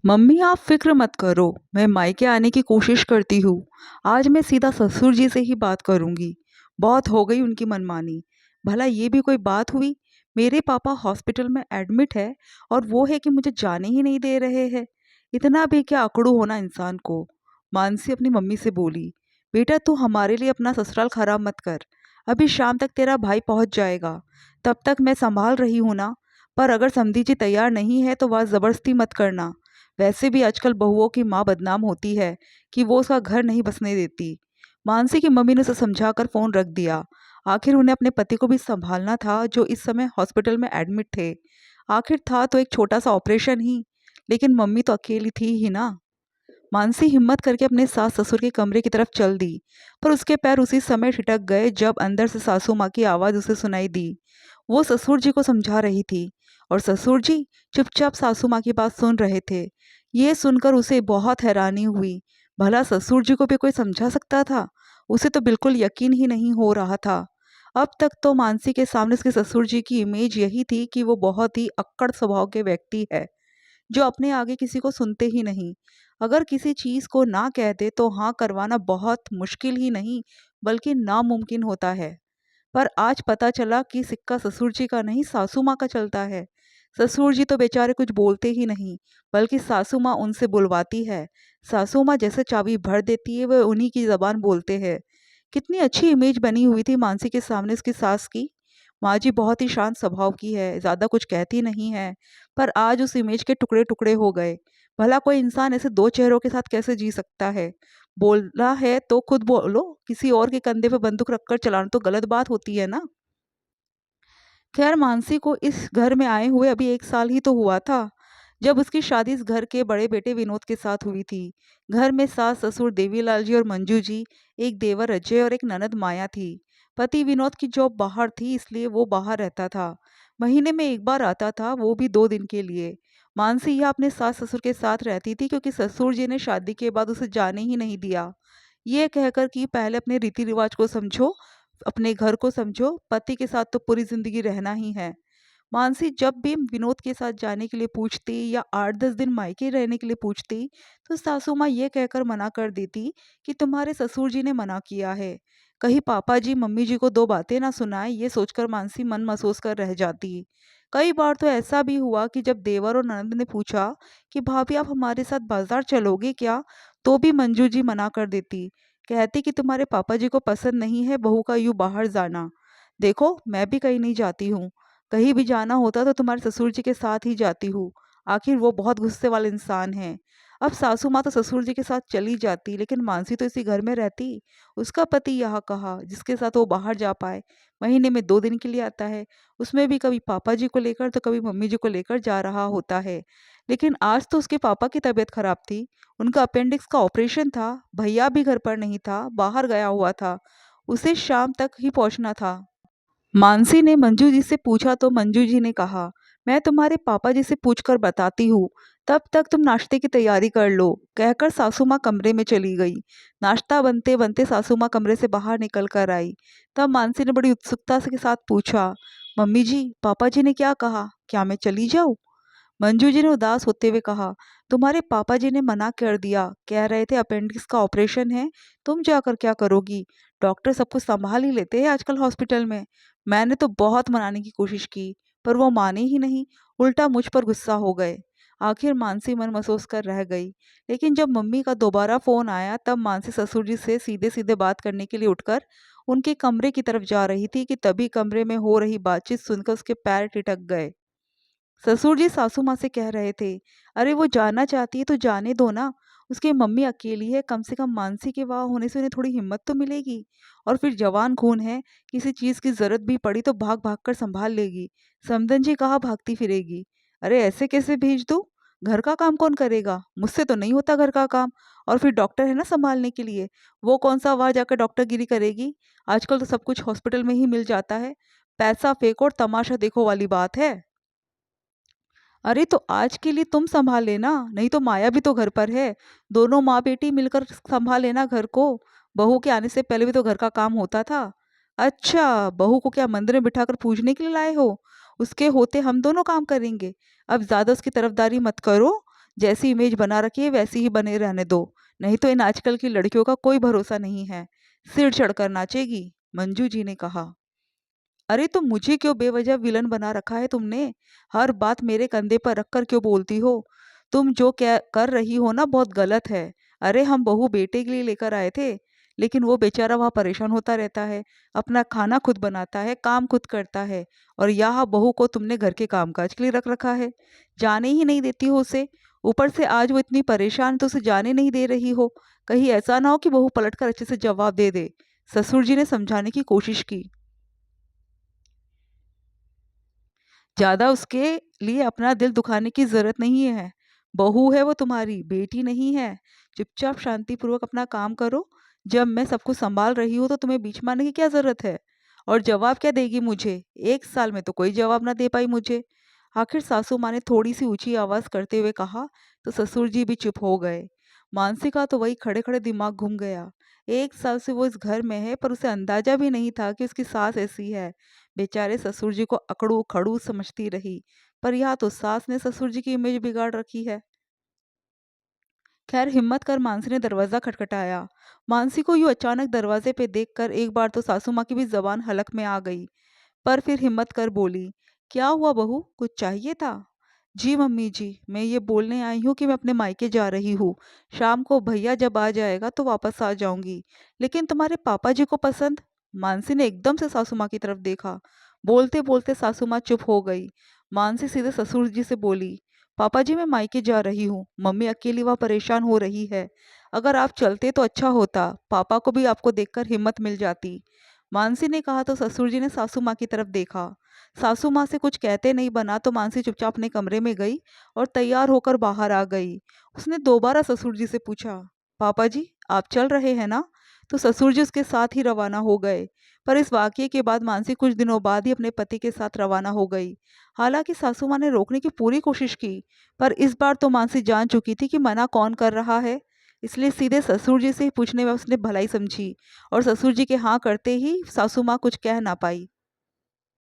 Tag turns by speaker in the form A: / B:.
A: Mummy आप फ़िक्र मत करो, मैं मायके आने की कोशिश करती हूँ। आज मैं सीधा ससुर जी से ही बात करूँगी। बहुत हो गई उनकी मनमानी। भला ये भी कोई बात हुई? मेरे पापा हॉस्पिटल में एडमिट है और वो है कि मुझे जाने ही नहीं दे रहे हैं। इतना भी क्या अकड़ू होना इंसान को। मानसी अपनी मम्मी से बोली, बेटा तू हमारे लिए अपना ससुराल खराब मत कर। अभी शाम तक तेरा भाई पहुँच जाएगा। तब तक मैं संभाल रही हूँ ना। पर अगर समधी जी तैयार नहीं है तो वह ज़बरदस्ती मत करना। वैसे भी आजकल बहुओं की माँ बदनाम होती है कि वो उसका घर नहीं बसने देती। मानसी की मम्मी ने उसे समझाकर फ़ोन रख दिया। आखिर उन्हें अपने पति को भी संभालना था जो इस समय हॉस्पिटल में एडमिट थे। आखिर था तो एक छोटा सा ऑपरेशन ही, लेकिन मम्मी तो अकेली थी ही ना। मानसी हिम्मत करके अपने सास ससुर के कमरे की तरफ चल दी, पर उसके पैर उसी समय ठिठक गए जब अंदर से सासू माँ की आवाज़ उसे सुनाई दी। वो ससुर जी को समझा रही थी और ससुर जी चुपचाप सासू माँ की बात सुन रहे थे। ये सुनकर उसे बहुत हैरानी हुई। भला ससुर जी को भी कोई समझा सकता था? उसे तो बिल्कुल यकीन ही नहीं हो रहा था। अब तक तो मानसी के सामने उसके ससुर जी की इमेज यही थी कि वो बहुत ही अक्कड़ स्वभाव के व्यक्ति है, जो अपने आगे किसी को सुनते ही नहीं। अगर किसी चीज़ को ना कह दे तो हाँ करवाना बहुत मुश्किल ही नहीं, बल्कि नामुमकिन होता है। पर आज पता चला कि सिक्का ससुर जी का नहीं, सासू माँ का चलता है। ससुर जी तो बेचारे कुछ बोलते ही नहीं, बल्कि सासू माँ उनसे बुलवाती है। सासू माँ जैसे चाबी भर देती है, वे उन्हीं की ज़बान बोलते हैं। कितनी अच्छी इमेज बनी हुई थी मानसी के सामने उसकी सास की। माँ जी बहुत ही शांत स्वभाव की है, ज़्यादा कुछ कहती नहीं है। पर आज उस इमेज के टुकड़े टुकड़े हो गए। भला कोई इंसान ऐसे दो चेहरों के साथ कैसे जी सकता है? बोलना है तो खुद बोलो, किसी और के कंधे पे बंदूक रखकर चलाना तो गलत बात होती है ना। खैर मानसी को इस घर में आए हुए अभी 1 साल ही तो हुआ था, जब उसकी शादी इस घर के बड़े बेटे विनोद के साथ हुई थी। घर में सास ससुर देवीलाल जी और मंजू जी, एक देवर अजय और एक ननद माया थी। पति विनोद की जॉब बाहर थी, इसलिए वो बाहर रहता था। महीने में एक बार आता था, वो भी 2 दिन के लिए। मानसी यह अपने सास ससुर के साथ रहती थी क्योंकि ससुर जी ने शादी के बाद उसे जाने ही नहीं दिया। ये कहकर कि पहले अपने रीति रिवाज को समझो, अपने घर को समझो, पति के साथ तो पूरी जिंदगी रहना ही है। मानसी जब भी विनोद के साथ जाने के लिए पूछती या 8-10 दिन मायके रहने के लिए पूछती, तो सासू माँ ये कहकर मना कर देती कि तुम्हारे ससुर जी ने मना किया है। कहीं पापा जी मम्मी जी को 2 बातें ना सुनाए, ये सोचकर मानसी मन महसूस कर रह जाती। कई बार तो ऐसा भी हुआ कि जब देवर और ननद ने पूछा कि भाभी आप हमारे साथ बाजार चलोगे क्या, तो भी मंजू जी मना कर देती। कहती कि तुम्हारे पापा जी को पसंद नहीं है बहू का यूं बाहर जाना। देखो मैं भी कहीं नहीं जाती हूँ, कहीं भी जाना होता तो तुम्हारे ससुर जी के साथ ही जाती हूँ। आखिर वो बहुत गुस्से वाले इंसान हैं। अब सासू माँ तो ससुर जी के साथ चली जाती, लेकिन मानसी तो इसी घर में रहती। उसका पति यहाँ कहा जिसके साथ वो बाहर जा पाए। महीने में 2 दिन के लिए आता है, उसमें भी कभी पापा जी को लेकर तो कभी मम्मी जी को लेकर जा रहा होता है। लेकिन आज तो उसके पापा की तबीयत खराब थी। उनका अपेंडिक्स का ऑपरेशन था। भैया भी घर पर नहीं था, बाहर गया हुआ था। उसे शाम तक ही पहुंचना था। मानसी ने मंजू जी से पूछा तो मंजू जी ने कहा, मैं तुम्हारे पापा जी से पूछकर बताती हूँ, तब तक तुम नाश्ते की तैयारी कर लो, कहकर सासू माँ कमरे में चली गई। नाश्ता बनते बनते सासू माँ कमरे से बाहर निकल कर आई। तब मानसी ने बड़ी उत्सुकता के साथ पूछा, मम्मी जी पापा जी ने क्या कहा, क्या मैं चली जाऊँ? मंजू जी ने उदास होते हुए कहा, तुम्हारे पापा जी ने मना कर दिया, कह रहे थे अपेंडिक्स का ऑपरेशन है, तुम जाकर क्या करोगी? डॉक्टर सब कुछ संभाल ही लेते हैं आजकल हॉस्पिटल में। मैंने तो बहुत मनाने की कोशिश की, पर वो माने ही नहीं, उल्टा मुझ पर गुस्सा हो गए। आखिर मानसी मन महसूस कर रह गई। लेकिन जब मम्मी का दोबारा फोन आया तब मानसी ससुर जी से सीधे सीधे बात करने के लिए उठकर उनके कमरे की तरफ जा रही थी कि तभी कमरे में हो रही बातचीत सुनकर उसके पैर ठिठक गए। ससुर जी सासू माँ से कह रहे थे, अरे वो जाना चाहती है तो जाने दो ना, उसकी मम्मी अकेली है, कम से कम मानसी के वहाँ होने से उन्हें थोड़ी हिम्मत तो मिलेगी। और फिर जवान खून है, किसी चीज़ की जरूरत भी पड़ी तो भाग भाग कर संभाल लेगी। समधन जी कहाँ भागती फिरेगी? अरे ऐसे कैसे भेज दूँ? घर का काम कौन करेगा? मुझसे तो नहीं होता घर का काम। और फिर डॉक्टर है ना संभालने के लिए, वो कौन सा वहाँ जाकर डॉक्टरगिरी करेगी? आजकल तो सब कुछ हॉस्पिटल में ही मिल जाता है। पैसा फेंको और तमाशा देखो वाली बात है। अरे तो आज के लिए तुम संभाल लेना, नहीं तो माया भी तो घर पर है। दोनों माँ बेटी मिलकर संभाल लेना घर को। बहू के आने से पहले भी तो घर का काम होता था। अच्छा, बहू को क्या मंदिर में बिठाकर पूजने के लिए लाए हो? उसके होते हम दोनों काम करेंगे। अब ज्यादा उसकी तरफदारी मत करो। जैसी इमेज बना रखी है वैसी ही बने रहने दो, नहीं तो इन आजकल की लड़कियों का कोई भरोसा नहीं है। सिर चढ़कर नाचेगी, मंजू जी ने कहा। अरे तो मुझे क्यों बेवजह विलन बना रखा है तुमने? हर बात मेरे कंधे पर रखकर क्यों बोलती हो? तुम जो क्या कर रही हो ना बहुत गलत है। अरे हम बहू बेटे के लिए लेकर आए थे, लेकिन वो बेचारा वहाँ परेशान होता रहता है, अपना खाना खुद बनाता है, काम खुद करता है, और यहाँ बहू को तुमने घर के कामकाज के लिए रख रखा है। जाने ही नहीं देती हो उसे। ऊपर से आज वो इतनी परेशान तो उसे जाने नहीं दे रही हो। कहीं ऐसा ना हो कि बहू पलटकर अच्छे से जवाब दे दे। ससुर जी ने समझाने की कोशिश की। ज़्यादा उसके लिए अपना दिल दुखाने की ज़रूरत नहीं है। बहू है वो तुम्हारी, बेटी नहीं है। चुपचाप शांतिपूर्वक अपना काम करो। जब मैं सब कुछ सँभाल रही हूँ तो तुम्हें बीच में आने की क्या ज़रूरत है? और जवाब क्या देगी मुझे? 1 साल में तो कोई जवाब ना दे पाई मुझे। आखिर सासू माँ ने थोड़ी-सी ऊँची आवाज़ करते हुए कहा, तो ससुर जी भी चुप हो गए। मानसी का तो वही खड़े-खड़े दिमाग घूम गया। 1 साल से वो इस घर में है, पर उसे अंदाज़ा भी नहीं था कि उसकी सास ऐसी है। बेचारे ससुर जी को अकड़ू-खड़ू समझती रही, पर यहाँ तो सास ने ससुर जी की इमेज बिगाड़ रखी है। खैर हिम्मत कर मानसी ने दरवाज़ा खटखटाया। मानसी को यूँ अचानक दरवाजे पे देखकर एक बार तो सासू माँ की भी ज़बान हलक में आ गई, पर फिर हिम्मत कर बोली, क्या हुआ बहू, कुछ चाहिए था? जी मम्मी जी, मैं ये बोलने आई हूँ कि मैं अपने मायके जा रही हूँ। शाम को भैया जब आ जाएगा तो वापस आ जाऊंगी। लेकिन तुम्हारे पापा जी को पसंद? मानसी ने एकदम से सासू माँ की तरफ देखा। बोलते बोलते सासू माँ चुप हो गई। मानसी सीधे ससुर जी से बोली, पापा जी मैं मायके जा रही हूँ, मम्मी अकेली वहाँ परेशान हो रही है। अगर आप चलते तो अच्छा होता, पापा को भी आपको देखकर हिम्मत मिल जाती। मानसी ने कहा तो ससुर जी ने सासू माँ की तरफ देखा। सासू माँ से कुछ कहते नहीं बना तो मानसी चुपचाप अपने कमरे में गई और तैयार होकर बाहर आ गई। उसने दोबारा ससुर जी से पूछा, पापा जी आप चल रहे हैं ना? तो ससुर जी उसके साथ ही रवाना हो गए। पर इस वाकये के बाद मानसी कुछ दिनों बाद ही अपने पति के साथ रवाना हो गई। हालांकि सासू माँ ने रोकने की पूरी कोशिश की, पर इस बार तो मानसी जान चुकी थी कि मना कौन कर रहा है। इसलिए सीधे ससुर जी से ही पूछने में उसने भलाई समझी, और ससुर जी के हाँ करते ही सासू माँ कुछ कह ना पाई।